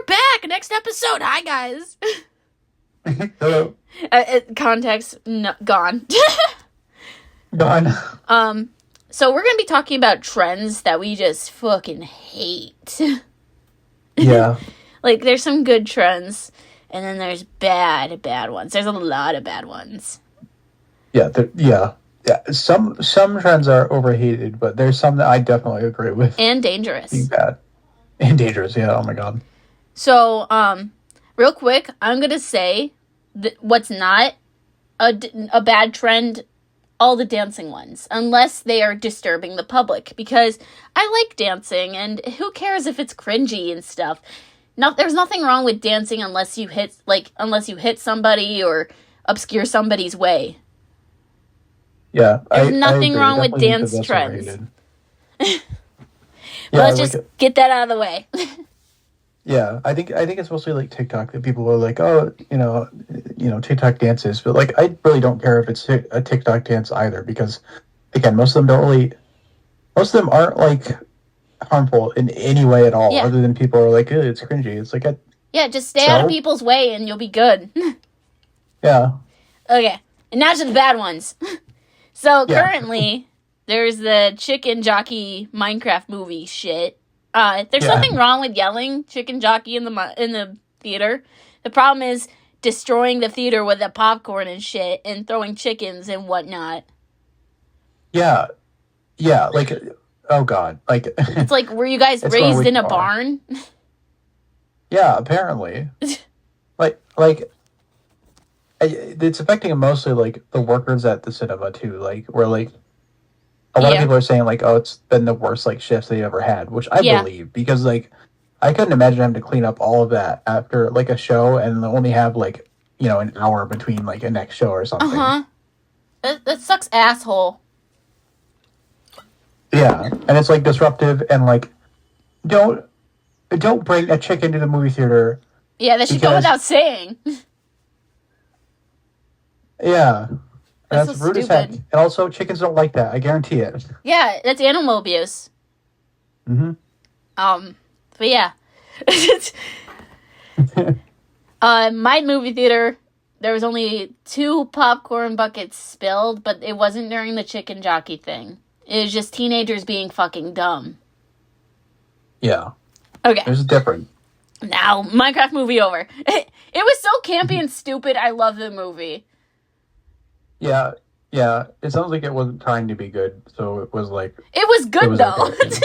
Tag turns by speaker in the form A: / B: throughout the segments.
A: we're back. Next episode. Hi, guys.
B: Hello.
A: Context gone.
B: Gone.
A: So we're gonna be talking about trends that we just fucking hate.
B: Yeah.
A: Like, there's some good trends, and then there's bad ones. There's a lot of bad ones.
B: Yeah. Yeah. Some trends are overhated, but there's some that I definitely agree with.
A: And dangerous.
B: Being bad. And dangerous. Yeah. Oh my god.
A: So, real quick, I'm gonna say what's not a bad trend. All the dancing ones, unless they are disturbing the public, because I like dancing, and who cares if it's cringy and stuff. There's nothing wrong with dancing unless you hit somebody or obscure somebody's way.
B: Yeah,
A: there's nothing wrong with dance trends. Let's just get that out of the way.
B: Yeah, I think it's mostly like TikTok that people are like, oh, TikTok dances, but like I really don't care if it's a TikTok dance either, because again, most of them aren't like harmful in any way at all, other than people are like, it's cringy. It's like
A: just stay out of people's way and you'll be good.
B: Yeah.
A: Okay, and now to the bad ones. So currently, there's the chicken jockey Minecraft movie shit. There's nothing wrong with yelling chicken jockey in the theater. The problem is destroying the theater with the popcorn and shit and throwing chickens and whatnot.
B: Yeah, like, oh god, like
A: it's like, were you guys raised in a barn?
B: Yeah, apparently. It's affecting mostly like the workers at the cinema too. Like, where like a lot of people are saying like, oh, it's been the worst like shifts they ever had, which I believe, because like I couldn't imagine having to clean up all of that after like a show and only have like, an hour between like a next show or something.
A: That sucks, asshole.
B: Yeah, and it's like disruptive, and like don't bring a chicken to the movie theater.
A: Yeah, that should go without saying.
B: Yeah. That's
A: so
B: rude as heck. And also, chickens don't like that. I guarantee it.
A: Yeah, that's animal abuse.
B: Mm-hmm.
A: But yeah. My movie theater, there was only 2 popcorn buckets spilled, but it wasn't during the chicken jockey thing. It was just teenagers being fucking dumb.
B: Yeah.
A: Okay.
B: It's different.
A: Now, Minecraft movie over. It was so campy and stupid. I love the movie.
B: Yeah. It sounds like it wasn't trying to be good, so it was like...
A: It was good, though. Okay.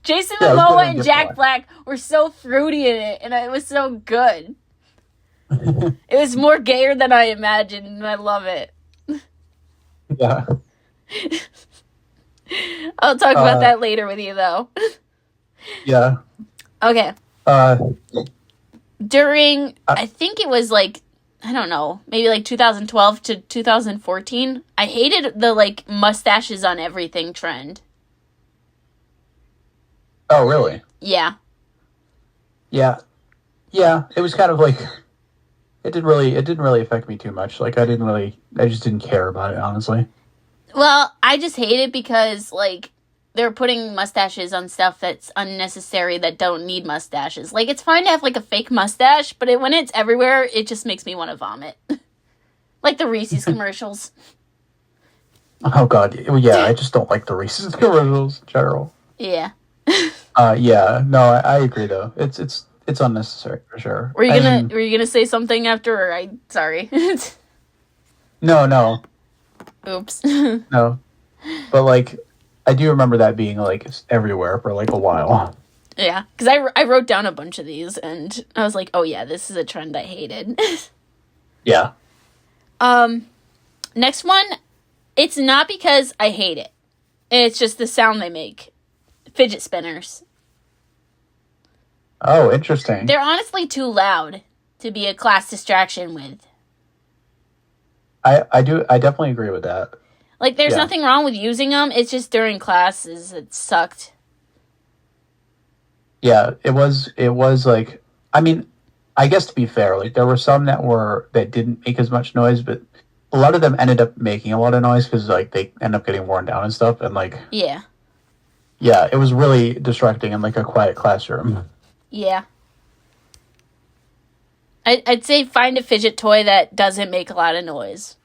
A: Jason Momoa and Jack Black were so fruity in it, and it was so good. It was more gayer than I imagined, and I love it.
B: Yeah.
A: I'll talk about that later with you, though.
B: Yeah.
A: Okay. During, I think it was like, I don't know, maybe like 2012 to 2014, I hated the like mustaches on everything trend.
B: Oh, really?
A: Yeah.
B: Yeah. It was kind of like, it didn't really affect me too much. Like I just didn't care about it, honestly.
A: Well, I just hate it because like they're putting mustaches on stuff that's unnecessary, that don't need mustaches. Like, it's fine to have like a fake mustache, but when it's everywhere, it just makes me want to vomit. Like the Reese's commercials.
B: Oh god, yeah, I just don't like the Reese's commercials in general.
A: Yeah.
B: Yeah, no, I agree though. It's unnecessary for sure.
A: Were you gonna say something after? Or sorry.
B: No.
A: Oops.
B: No, but like, I do remember that being like everywhere for like a while.
A: Yeah, because I wrote down a bunch of these and I was like, oh yeah, this is a trend I hated.
B: Yeah.
A: Next one, it's not because I hate it. It's just the sound they make. Fidget spinners.
B: Oh, interesting.
A: They're honestly too loud to be a class distraction with.
B: I definitely agree with that.
A: Like, there's nothing wrong with using them. It's just during classes it sucked.
B: Yeah, it was like, I mean, I guess to be fair, like there were some that didn't make as much noise, but a lot of them ended up making a lot of noise because like they end up getting worn down and stuff, and like yeah, it was really distracting in like a quiet classroom.
A: Yeah. I'd say find a fidget toy that doesn't make a lot of noise.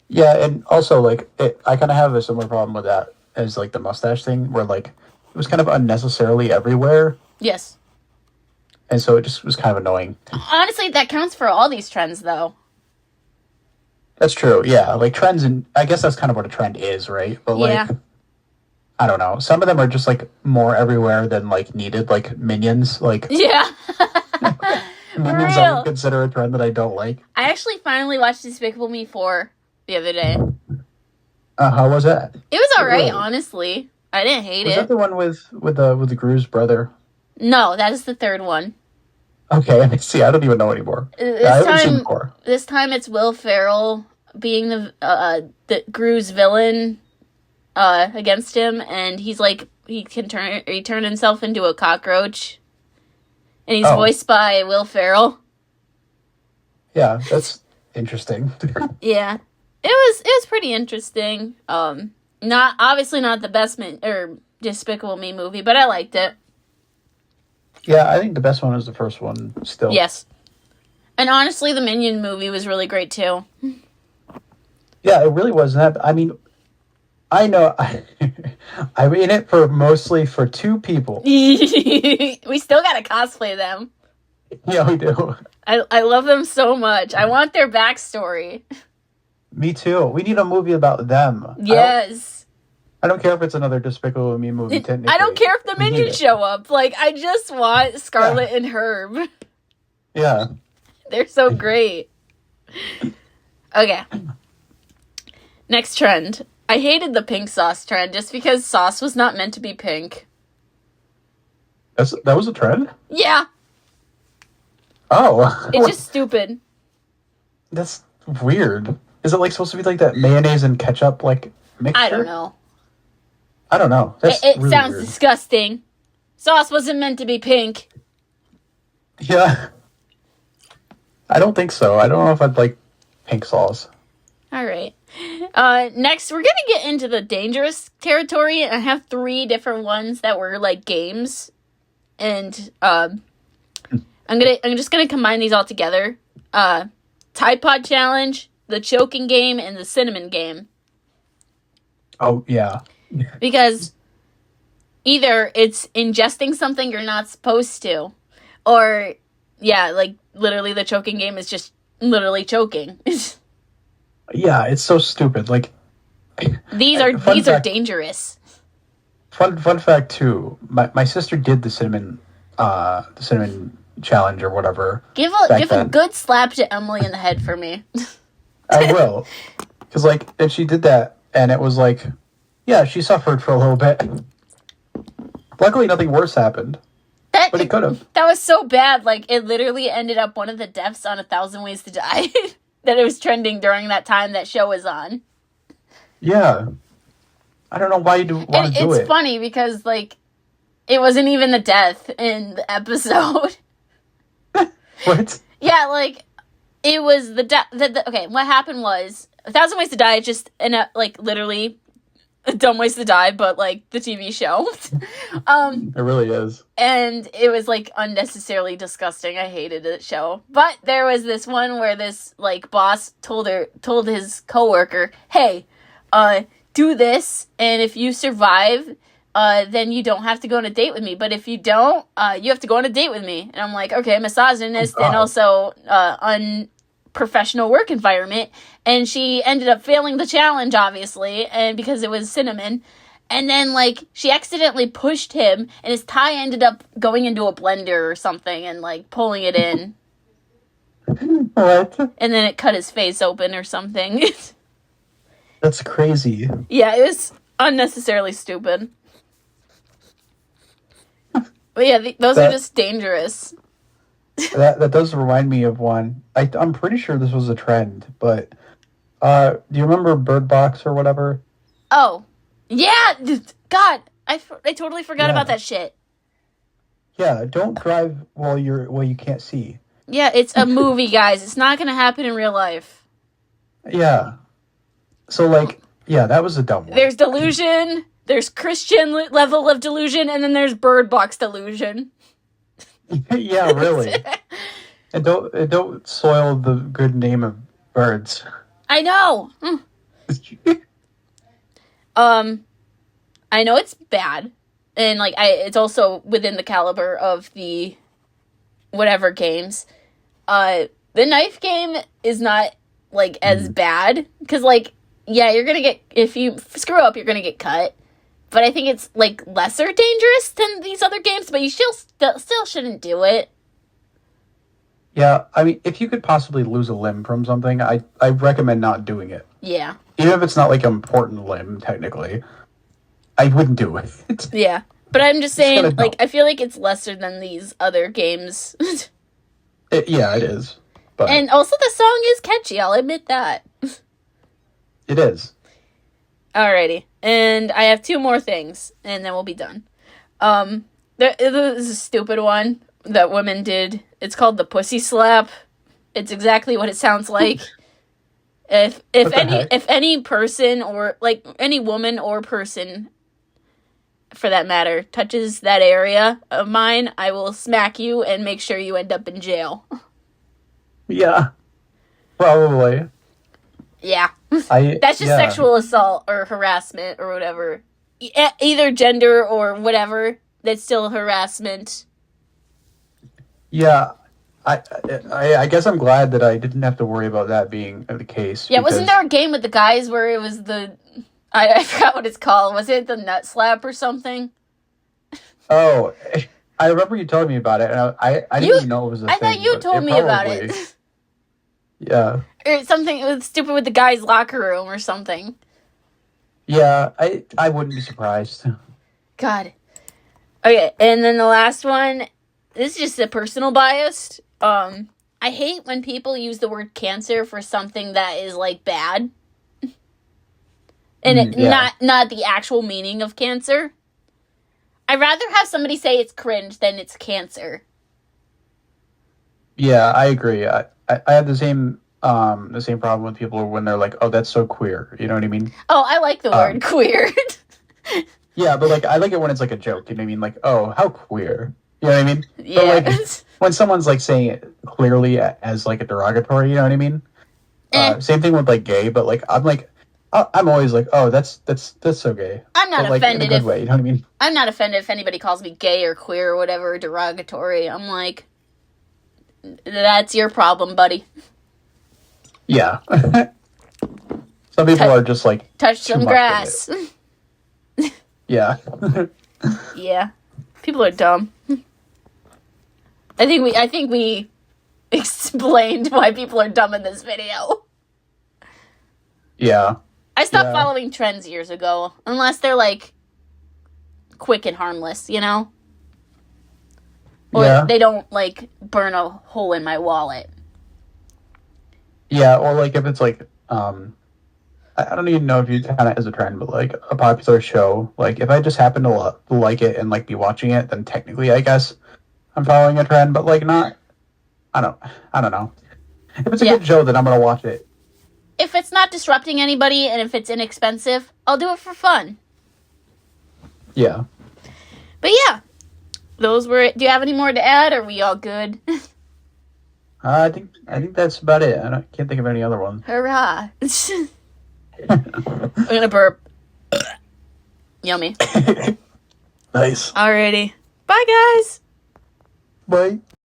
B: Yeah, and also, like, I kind of have a similar problem with that as, like, the mustache thing, where, like, it was kind of unnecessarily everywhere.
A: Yes.
B: And so it just was kind of annoying.
A: Honestly, that counts for all these trends, though.
B: That's true, yeah. Like, trends, and I guess that's kind of what a trend is, right? But, like, I don't know. Some of them are just, like, more everywhere than, like, needed. Like, Minions, like...
A: Yeah.
B: Minions I would consider a trend that I don't like.
A: I actually finally watched Despicable Me 4 the other day.
B: How was that?
A: It was alright, honestly. I didn't hate it.
B: Was that the one with the Gru's brother?
A: No, that is the third one.
B: Okay, see, I don't even know anymore. I haven't seen before.
A: This time it's Will Ferrell being the Gru's villain against him, and he's like he turn himself into a cockroach, and he's voiced by Will Ferrell.
B: Yeah, that's interesting.
A: Yeah, it was pretty interesting. Obviously not the best Despicable Me movie, but I liked it.
B: Yeah, I think the best one is the first one still.
A: Yes. And honestly, the Minion movie was really great, too.
B: Yeah, it really was. I mean, I know I'm in it mostly for two people.
A: We still gotta cosplay them.
B: Yeah, we do.
A: I love them so much. I want their backstory.
B: Me too. We need a movie about them.
A: Yes.
B: I don't care if it's another Despicable Me movie.
A: I don't care if the Minions show up. Like, I just want Scarlet and Herb.
B: Yeah.
A: They're so great. Okay. Next trend. I hated the pink sauce trend just because sauce was not meant to be pink.
B: That was a trend?
A: Yeah.
B: Oh.
A: It's just stupid.
B: That's weird. Is it like supposed to be like that mayonnaise and ketchup like mixture?
A: I don't know.
B: That's
A: it
B: really
A: sounds
B: weird.
A: disgusting. Sauce wasn't meant to be pink.
B: Yeah. I don't think so. I don't know if I'd like pink sauce.
A: All right. Next, we're gonna get into the dangerous territory. I have 3 different ones that were like games, and I'm just gonna combine these all together. Tide Pod Challenge, the choking game, and the cinnamon game.
B: Oh yeah.
A: Because either it's ingesting something you're not supposed to, or like literally the choking game is just literally choking.
B: Yeah, it's so stupid. Like
A: these are dangerous.
B: Fun fact too. My sister did the cinnamon challenge or whatever.
A: Give a good slap to Emily in the head for me.
B: I will, because and she did that, and it was like, yeah, she suffered for a little bit. Luckily, nothing worse happened. But it could have.
A: That was so bad. Like, it literally ended up one of the deaths on 1,000 Ways to Die. That it was trending during that time that show was on.
B: Yeah. I don't know why you want to do it.
A: It's funny because, it wasn't even the death in the episode.
B: What?
A: Yeah, it was the death. Okay, what happened was 1,000 Ways to Die, just, literally A Dumb Ways to Die, but, the TV show.
B: It really is.
A: And it was, unnecessarily disgusting. I hated that show. But there was this one where this, boss told his coworker, hey, do this, and if you survive, then you don't have to go on a date with me. But if you don't, you have to go on a date with me. And I'm like, okay, misogynist and also unprofessional work environment. And she ended up failing the challenge, obviously, and because it was cinnamon. And then, she accidentally pushed him, and his tie ended up going into a blender or something and, pulling it in.
B: What?
A: And then it cut his face open or something.
B: That's crazy.
A: Yeah, it was unnecessarily stupid. But yeah, those are just dangerous.
B: That does remind me of one. I'm pretty sure this was a trend, but do you remember Bird Box or whatever?
A: Oh, yeah! God, I totally forgot about that shit.
B: Yeah, don't drive while you can't see.
A: Yeah, it's a movie, guys. It's not gonna happen in real life.
B: Yeah. So, yeah, that was a dumb one.
A: There's delusion, there's Christian level of delusion, and then there's Bird Box delusion.
B: Yeah, really. And don't soil the good name of birds.
A: I know. I know it's bad, and like it's also within the caliber of the whatever games. The knife game is not like as bad because like yeah, you're gonna get if you screw up, you're gonna get cut. But I think it's like lesser dangerous than these other games. But you still shouldn't do it.
B: Yeah, I mean, if you could possibly lose a limb from something, I recommend not doing it.
A: Yeah.
B: Even if it's not like an important limb, technically, I wouldn't do it.
A: Yeah, but I'm just saying, like, I feel like it's lesser than these other games.
B: Yeah, it is. But
A: and also, the song is catchy. I'll admit that.
B: It is.
A: Alrighty, and I have 2 more things, and then we'll be done. This is a stupid one that women did. It's called the pussy slap. It's exactly what it sounds like. If any person or like any woman or person, for that matter, touches that area of mine, I will smack you and make sure you end up in jail.
B: Yeah, probably.
A: Yeah. That's just sexual assault or harassment or whatever. Either gender or whatever, that's still harassment.
B: Yeah, I guess I'm glad that I didn't have to worry about that being the case.
A: Yeah, wasn't there a game with the guys where it was I forgot what it's called. Was it the nut slap or something?
B: Oh, I remember you telling me about it, and I didn't even know it was a thing.
A: I thought you told me about it.
B: Yeah.
A: Or something it was stupid with the guys' locker room or something.
B: Yeah, I wouldn't be surprised.
A: God. Okay, and then the last one, this is just a personal bias. I hate when people use the word cancer for something that is, like, bad. And not the actual meaning of cancer. I'd rather have somebody say it's cringe than it's cancer.
B: Yeah, I agree. I have the same problem with people when they're like, "Oh, that's so queer." You know what I mean?
A: Oh, I like the word queer.
B: Yeah, but like I like it when it's like a joke. You know what I mean? Like, "Oh, how queer." You know what I mean?
A: Yeah.
B: But like when someone's like saying it clearly as like a derogatory, you know what I mean? Same thing with like gay, but like I'm always like, "Oh, that's so gay."
A: I'm not
B: but, like,
A: offended
B: in a good way. You know what I mean?
A: I'm not offended if anybody calls me gay or queer or whatever derogatory. I'm like, that's your problem, buddy.
B: Yeah. Some people are just like
A: touch some grass.
B: Yeah.
A: Yeah. People are dumb. I think we explained why people are dumb in this video.
B: Yeah.
A: I stopped following trends years ago, unless they're like quick and harmless, you know? Or they don't like burn a hole in my wallet.
B: Yeah, or like if it's like I don't even know if you kind of as a trend, but like a popular show, like if I just happen to like it and like be watching it, then technically I guess I'm following a trend, but like not. I don't know. If it's a good show, then I'm gonna watch it.
A: If it's not disrupting anybody and if it's inexpensive, I'll do it for fun.
B: Yeah.
A: But yeah, those were it. Do you have any more to add? Or are we all good?
B: I think that's about it. I can't think of any other ones.
A: Hurrah! I'm gonna burp. Yummy.
B: Nice.
A: Alrighty. Bye, guys.
B: Bye.